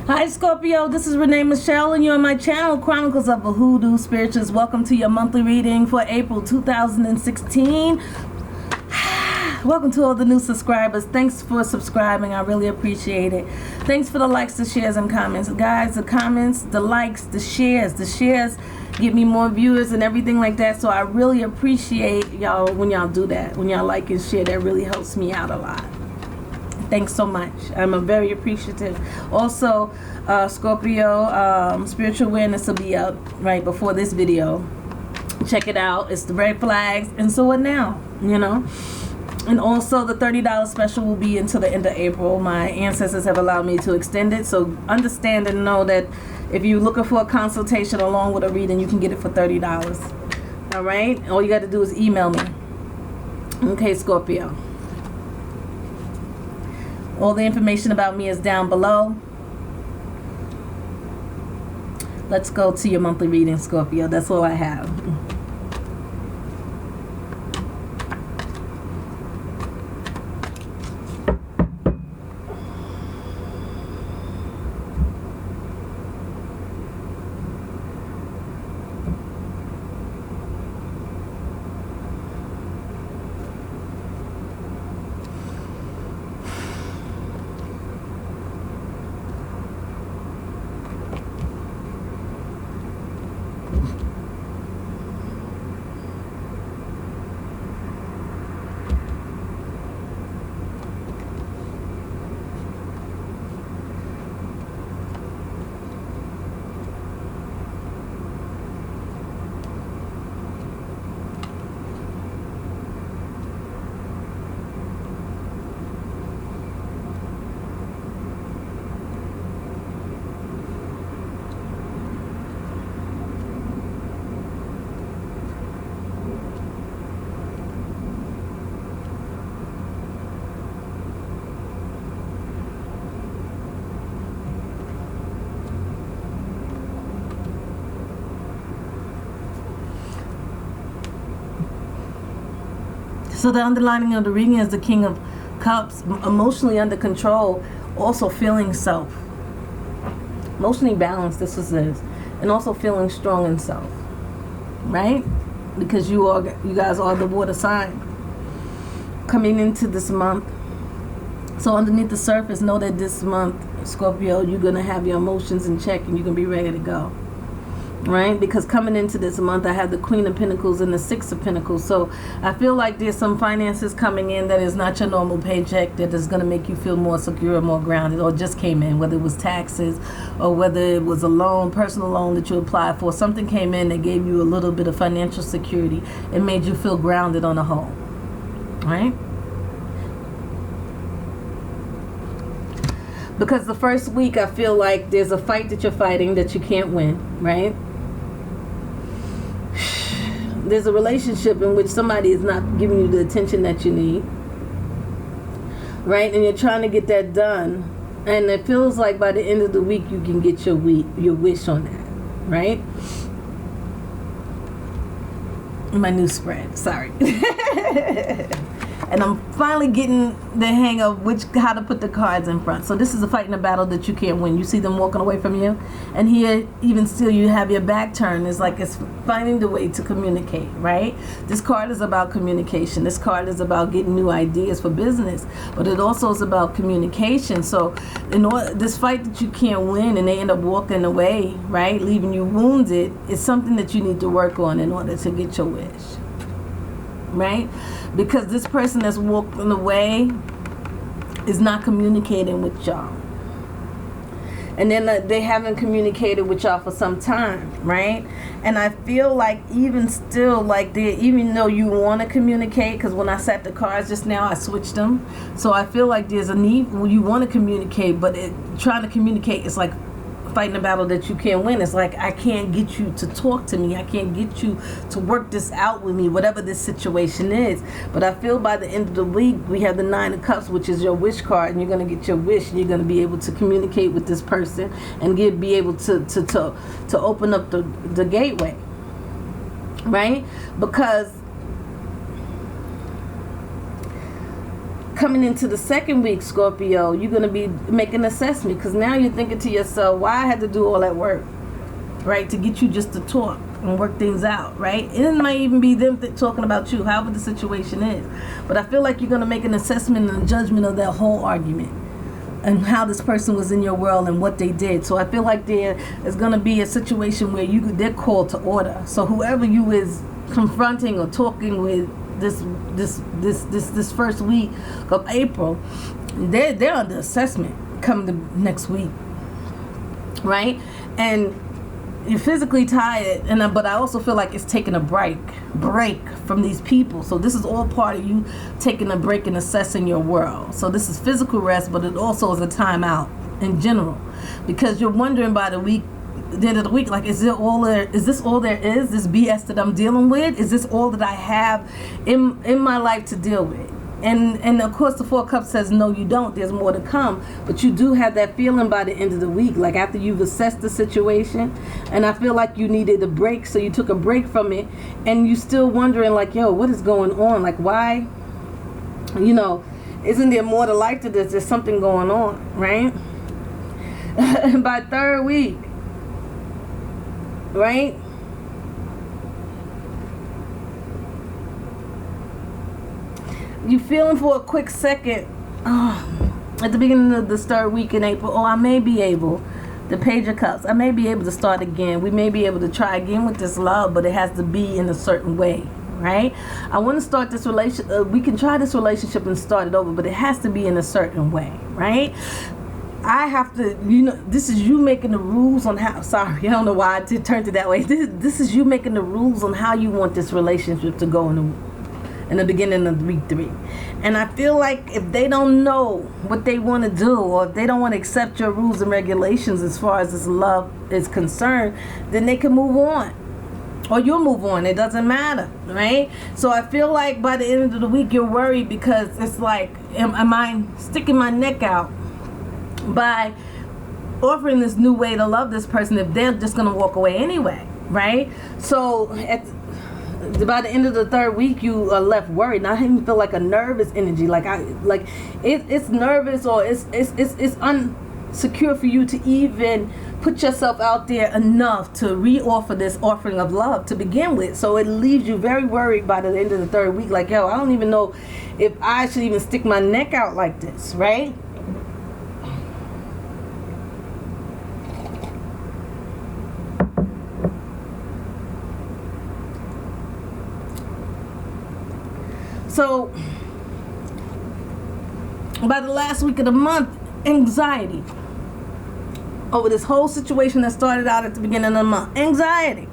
Hi Scorpio, this is Renee Michelle and you're on my channel, Chronicles of a Hoodoo Spiritualist. Welcome to your monthly reading for April 2016. Welcome to all the new subscribers. Thanks for subscribing. I really appreciate it. Thanks for the likes, the shares, and comments. Guys, the comments, the likes, the shares get me more viewers and everything like that. So I really appreciate y'all when y'all do that. When y'all like and share, that really helps me out a lot. Thanks so much. I'm very appreciative. Also, Scorpio, Spiritual Awareness will be up right before this video. Check it out. It's the red flags. And so what now? You know? And also the $30 special will be until the end of April. My ancestors have allowed me to extend it. So understand and know that if you're looking for a consultation along with a reading, you can get it for $30. All right? All you got to do is email me. Okay, Scorpio. All the information about me is down below. Let's go to your monthly reading, Scorpio. That's all I have. So the underlining of the reading is the King of Cups, emotionally under control, also feeling self. Emotionally balanced, this is this. And also feeling strong in self. Right? Because you guys are the water sign. Coming into this month. So underneath the surface, know that this month, Scorpio, you're going to have your emotions in check and you're going to be ready to go. Right? Because coming into this month, I have the Queen of Pentacles and the Six of Pentacles. So I feel like there's some finances coming in that is not your normal paycheck, that is going to make you feel more secure, more grounded, or just came in, whether it was taxes or whether it was a loan, personal loan that you applied for. Something came in that gave you a little bit of financial security and made you feel grounded on the whole. Right? Because the first week, I feel like there's a fight that you're fighting that you can't win. Right? There's a relationship in which somebody is not giving you the attention that you need, right? And you're trying to get that done, and it feels like by the end of the week you can get your wish on that, right? My new spread, sorry. And I'm finally getting the hang of how to put the cards in front. So this is a fight in a battle that you can't win. You see them walking away from you, and here, even still, you have your back turned. It's like it's finding the way to communicate, right? This card is about communication. This card is about getting new ideas for business, but it also is about communication. So in order, this fight that you can't win and they end up walking away, right, leaving you wounded, is something that you need to work on in order to get your wish. Right? Because this person that's walking away is not communicating with y'all. And then they haven't communicated with y'all for some time, right? And I feel like even still, like even though you want to communicate, because when I set the cards just now, I switched them. So I feel like there's a need when you want to communicate, but trying to communicate is like fighting a battle that you can't win. It's like, I can't get you to talk to me. I can't get you to work this out with me, whatever this situation is. But I feel by the end of the week, we have the Nine of Cups, which is your wish card, and you're going to get your wish, and you're going to be able to communicate with this person and be able to open up the gateway, right? Because coming into the second week, Scorpio, you're going to be making an assessment, because now you're thinking to yourself, why I had to do all that work, right, to get you just to talk and work things out, right? And it might even be them talking about you, however the situation is. But I feel like you're going to make an assessment and a judgment of that whole argument and how this person was in your world and what they did. So I feel like there is going to be a situation where they're called to order. So whoever you is confronting or talking with this first week of April, they're under assessment come the next week, right? And you're physically tired, but I also feel like it's taking a break from these people. So this is all part of you taking a break and assessing your world. So this is physical rest, but it also is a time out in general, because you're wondering by the end of the week, like, is this all there is? This BS that I'm dealing with? Is this all that I have in my life to deal with? And of course the Four of Cups says, no, you don't. There's more to come. But you do have that feeling by the end of the week, like after you've assessed the situation. And I feel like you needed a break, so you took a break from it. And you still wondering, like, yo, what is going on? Like, why? Isn't there more to life to this? There's something going on, right? And by third week, right? You feeling for a quick second, at the beginning of this third week in April, I may be able, the Page of Cups, I may be able to start again. We may be able to try again with this love, but it has to be in a certain way, right? I want to start this relationship. We can try this relationship and start it over, but it has to be in a certain way, right? I have to, this is you making the rules on how, sorry, I don't know why I turned it that way. This is you making the rules on how you want this relationship to go in the beginning of week 3. And I feel like if they don't know what they want to do, or if they don't want to accept your rules and regulations as far as this love is concerned, then they can move on. Or you'll move on. It doesn't matter, right? So I feel like by the end of the week you're worried, because it's like, am I sticking my neck out by offering this new way to love this person if they're just going to walk away anyway, right? So by the end of the third week, you are left worried. And I even feel like a nervous energy, it's nervous, or it's unsecure for you to even put yourself out there enough to re-offer this offering of love to begin with. So it leaves you very worried by the end of the third week, like, yo, I don't even know if I should even stick my neck out like this, right? So, by the last week of the month, anxiety over this whole situation that started out at the beginning of the month. Anxiety,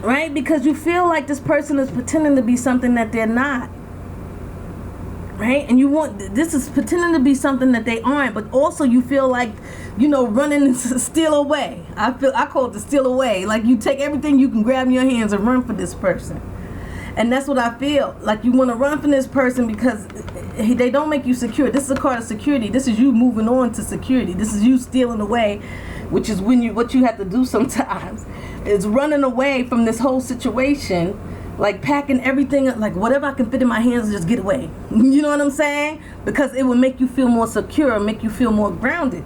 right? Because you feel like this person is pretending to be something that they're not, right? And this is pretending to be something that they aren't, but also you feel like, running and steal away. I call it the steal away. Like, you take everything you can grab in your hands and run for this person. And that's what I feel. Like, you want to run from this person because they don't make you secure. This is a card of security. This is you moving on to security. This is you stealing away, which is what you have to do sometimes. Is running away from this whole situation, like packing everything up, like whatever I can fit in my hands, just get away. You know what I'm saying? Because it will make you feel more secure, make you feel more grounded,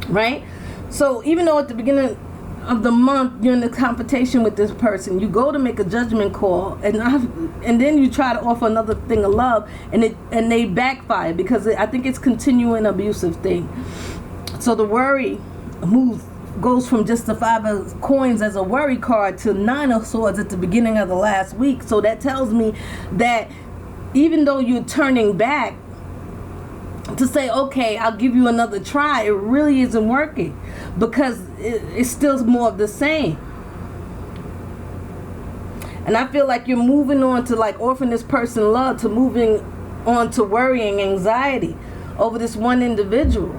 right? So even though at the beginning of the month you're in the confrontation with this person, you go to make a judgment call, and then you try to offer another thing of love, and they backfire, because I think it's continuing abusive thing. So the worry goes from just the 5 of coins as a worry card to 9 of swords at the beginning of the last week. So that tells me that even though you're turning back to say, okay, I'll give you another try, it really isn't working, because it's still more of the same. And I feel like you're moving on to like offering this person love, to moving on to worrying, anxiety over this one individual.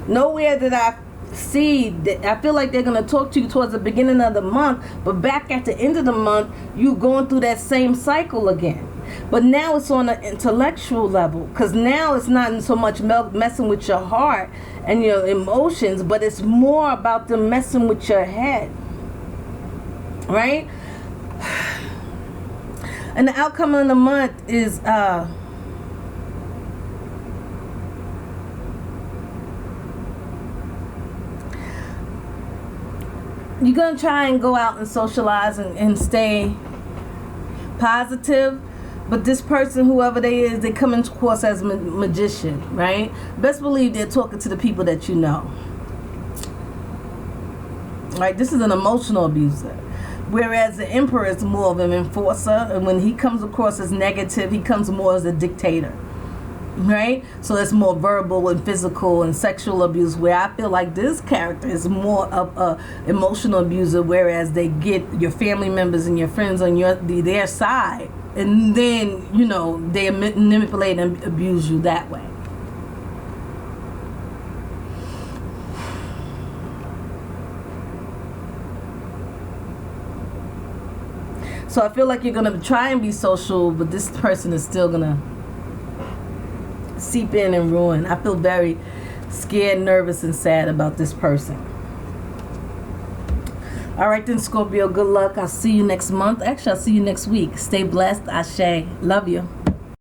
Nowhere did I see that. I feel like they're going to talk to you towards the beginning of the month, but back at the end of the month, you going through that same cycle again. But now it's on an intellectual level, because now it's not so much messing with your heart and your emotions, but it's more about them messing with your head, right? And the outcome of the month is you're going to try and go out and socialize and stay positive. But this person, whoever they is, they come into course as a magician, right? Best believe they're talking to the people that you know. Right? This is an emotional abuser. Whereas the Emperor is more of an enforcer. And when he comes across as negative, he comes more as a dictator. Right? So it's more verbal and physical and sexual abuse, where I feel like this character is more of a emotional abuser, whereas they get your family members and your friends on their side, and then, you know, they manipulate and abuse you that way. So I feel like you're going to try and be social, but this person is still going to seep in and ruin. I feel very scared, nervous, and sad about this person. All right then, Scorpio, good luck. I'll see you next month. Actually, I'll see you next week. Stay blessed. Ashe. Love you.